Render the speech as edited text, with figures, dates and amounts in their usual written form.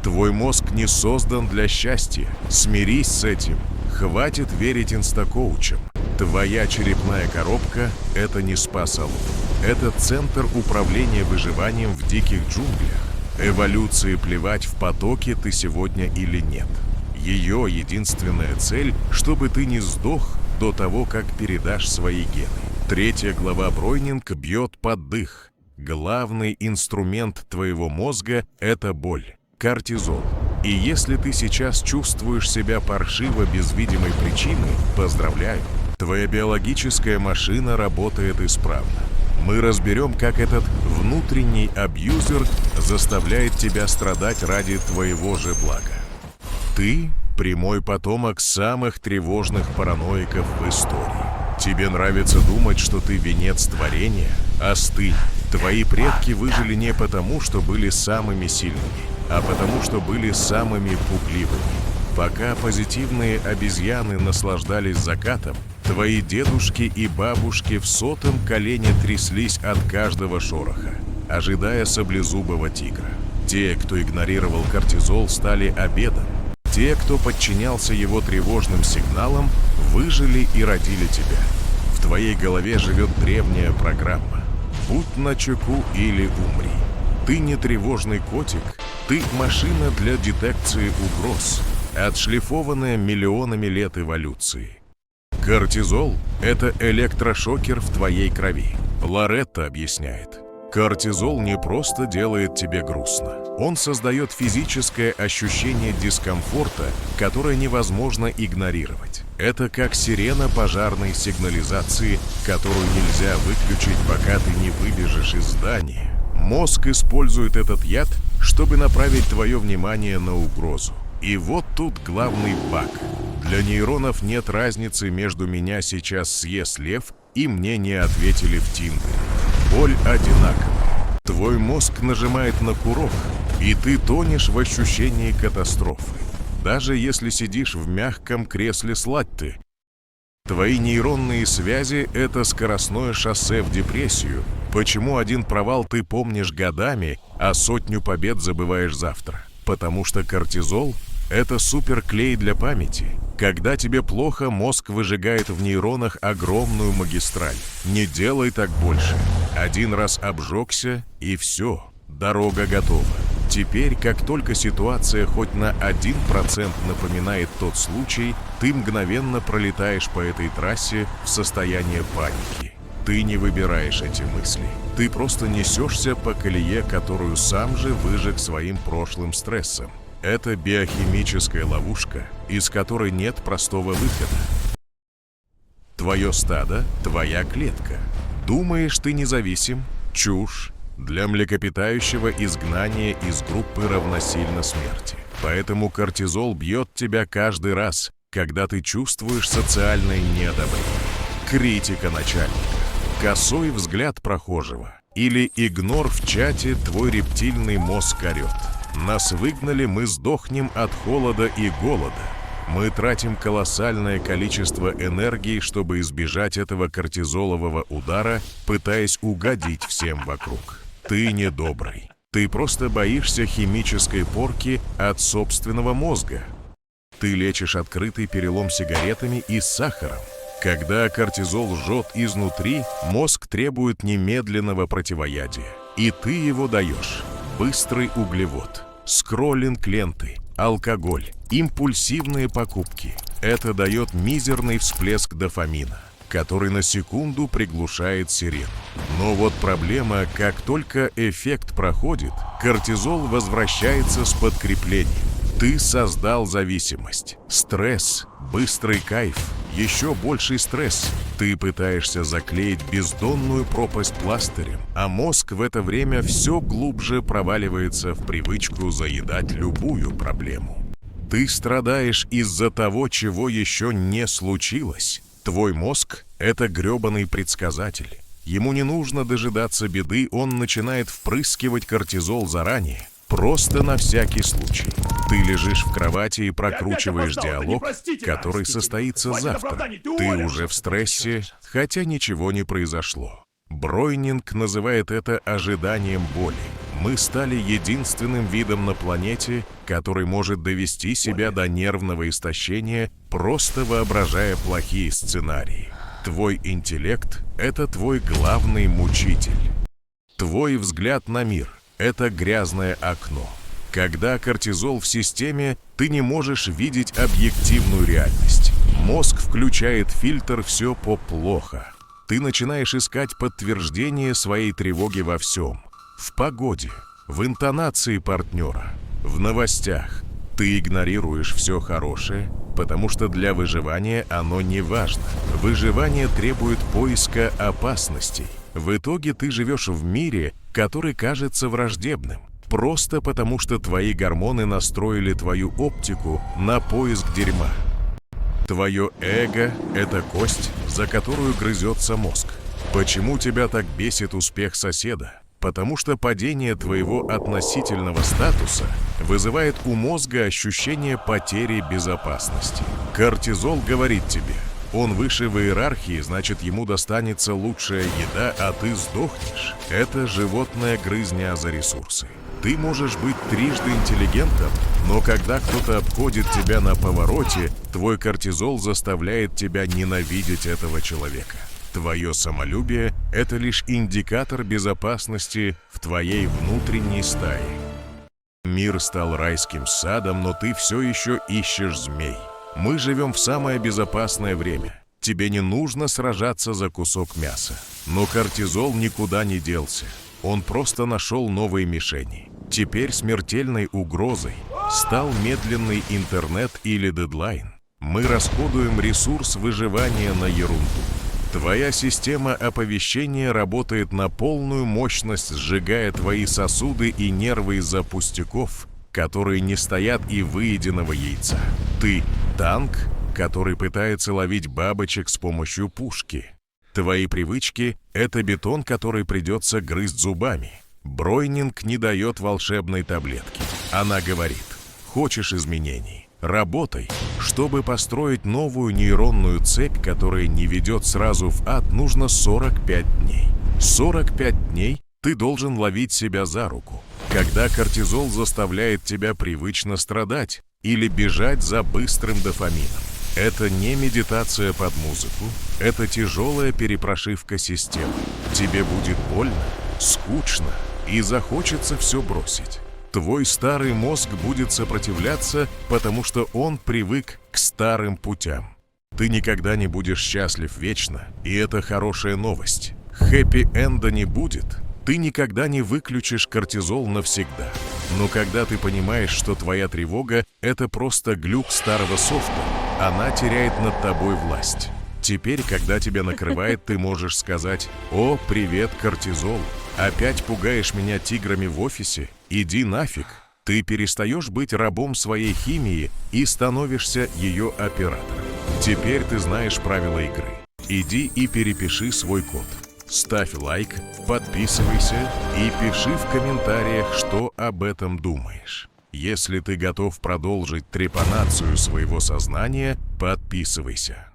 Твой мозг не создан для счастья. Смирись с этим. Хватит верить инстакоучам. Твоя черепная коробка – это не спа-салон. Это центр управления выживанием в диких джунглях. Эволюции плевать, в потоке ты сегодня или нет. Ее единственная цель, чтобы ты не сдох до того, как передашь свои гены. 3 глава Бройнинг бьет под дых. Главный инструмент твоего мозга – это боль, кортизол. И если ты сейчас чувствуешь себя паршиво без видимой причины, поздравляю, твоя биологическая машина работает исправно. Мы разберем, как этот внутренний абьюзер заставляет тебя страдать ради твоего же блага. Ты – прямой потомок самых тревожных параноиков в истории. Тебе нравится думать, что ты венец творения? Остынь. Твои предки выжили не потому, что были самыми сильными, а потому, что были самыми пугливыми. Пока позитивные обезьяны наслаждались закатом, твои дедушки и бабушки в 100-м колене тряслись от каждого шороха, ожидая саблезубого тигра. Те, кто игнорировал кортизол, стали обедом. Те, кто подчинялся его тревожным сигналам, выжили и родили тебя. В твоей голове живет древняя программа. Будь начеку или умри. Ты не тревожный котик, ты машина для детекции угроз, отшлифованная миллионами лет эволюции. Кортизол – это электрошокер в твоей крови. Лоретта объясняет. Кортизол не просто делает тебе грустно. Он создает физическое ощущение дискомфорта, которое невозможно игнорировать. Это как сирена пожарной сигнализации, которую нельзя выключить, пока ты не выбежишь из здания. Мозг использует этот яд, чтобы направить твое внимание на угрозу. И вот тут главный баг. Для нейронов нет разницы между «меня сейчас съест лев» и «мне не ответили в Тиндере». Боль одинаковая. Твой мозг нажимает на курок, и ты тонешь в ощущении катастрофы. Даже если сидишь в мягком кресле с латте. Твои нейронные связи – это скоростное шоссе в депрессию. Почему один провал ты помнишь годами, а 100 побед забываешь завтра? Потому что кортизол – это суперклей для памяти. Когда тебе плохо, мозг выжигает в нейронах огромную магистраль. Не делай так больше. Один раз обжегся, и все, дорога готова. Теперь, как только ситуация хоть на 1% напоминает тот случай, ты мгновенно пролетаешь по этой трассе в состояние паники. Ты не выбираешь эти мысли. Ты просто несешься по колее, которую сам же выжег своим прошлым стрессом. Это биохимическая ловушка, из которой нет простого выхода. Твое стадо – твоя клетка. Думаешь, ты независим? Чушь. Для млекопитающего изгнание из группы равносильно смерти. Поэтому кортизол бьет тебя каждый раз, когда ты чувствуешь социальное неодобрение. Критика начальника, косой взгляд прохожего или игнор в чате твой рептильный мозг орет. Нас выгнали, мы сдохнем от холода и голода. Мы тратим колоссальное количество энергии, чтобы избежать этого кортизолового удара, пытаясь угодить всем вокруг. Ты не добрый. Ты просто боишься химической порки от собственного мозга. Ты лечишь открытый перелом сигаретами и сахаром. Когда кортизол жжет изнутри, мозг требует немедленного противоядия. И ты его даешь. Быстрый углевод, скроллинг ленты, алкоголь, импульсивные покупки. Это дает мизерный всплеск дофамина, который на секунду приглушает сирену. Но вот проблема, как только эффект проходит, кортизол возвращается с подкреплением. Ты создал зависимость. Стресс, быстрый кайф, еще больший стресс. Ты пытаешься заклеить бездонную пропасть пластырем, а мозг в это время все глубже проваливается в привычку заедать любую проблему. Ты страдаешь из-за того, чего еще не случилось. Твой мозг – это гребаный предсказатель. Ему не нужно дожидаться беды, он начинает впрыскивать кортизол заранее. Просто на всякий случай. Ты лежишь в кровати и прокручиваешь диалог, который состоится завтра. Ты уже в стрессе, хотя ничего не произошло. Бройнинг называет это ожиданием боли. Мы стали единственным видом на планете, который может довести себя до нервного истощения, просто воображая плохие сценарии. Твой интеллект – это твой главный мучитель. Твой взгляд на мир – это грязное окно. Когда кортизол в системе, ты не можешь видеть объективную реальность. Мозг включает фильтр «все плохо». Ты начинаешь искать подтверждение своей тревоги во всем. В погоде, в интонации партнера, в новостях. Ты игнорируешь все хорошее, потому что для выживания оно не важно. Выживание требует поиска опасностей. В итоге ты живешь в мире, который кажется враждебным, просто потому что твои гормоны настроили твою оптику на поиск дерьма. Твое эго – это кость, за которую грызется мозг. Почему тебя так бесит успех соседа? Потому что падение твоего относительного статуса вызывает у мозга ощущение потери безопасности. Кортизол говорит тебе, он выше в иерархии, значит, ему достанется лучшая еда, а ты сдохнешь. Это животная грызня за ресурсы. Ты можешь быть трижды интеллигентом, но когда кто-то обходит тебя на повороте, твой кортизол заставляет тебя ненавидеть этого человека. Твое самолюбие – это лишь индикатор безопасности в твоей внутренней стае. Мир стал райским садом, но ты все еще ищешь змей. Мы живем в самое безопасное время. Тебе не нужно сражаться за кусок мяса. Но кортизол никуда не делся. Он просто нашел новые мишени. Теперь смертельной угрозой стал медленный интернет или дедлайн. Мы расходуем ресурс выживания на ерунду. Твоя система оповещения работает на полную мощность, сжигая твои сосуды и нервы из-за пустяков, которые не стоят и выеденного яйца. Ты – танк, который пытается ловить бабочек с помощью пушки. Твои привычки – это бетон, который придется грызть зубами. Бройнинг не дает волшебной таблетки. Она говорит: хочешь изменений? Работай. Чтобы построить новую нейронную цепь, которая не ведет сразу в ад, нужно 45 дней. 45 дней ты должен ловить себя за руку, когда кортизол заставляет тебя привычно страдать или бежать за быстрым дофамином. Это не медитация под музыку, это тяжелая перепрошивка системы. Тебе будет больно, скучно и захочется все бросить. Твой старый мозг будет сопротивляться, потому что он привык к старым путям. Ты никогда не будешь счастлив вечно, и это хорошая новость. Хэппи-энда не будет. Ты никогда не выключишь кортизол навсегда. Но когда ты понимаешь, что твоя тревога – это просто глюк старого софта, она теряет над тобой власть. Теперь, когда тебя накрывает, ты можешь сказать: «О, привет, кортизол! Опять пугаешь меня тиграми в офисе? Иди нафиг!» Ты перестаешь быть рабом своей химии и становишься ее оператором. Теперь ты знаешь правила игры. Иди и перепиши свой код. Ставь лайк, подписывайся и пиши в комментариях, что об этом думаешь. Если ты готов продолжить трепанацию своего сознания, подписывайся.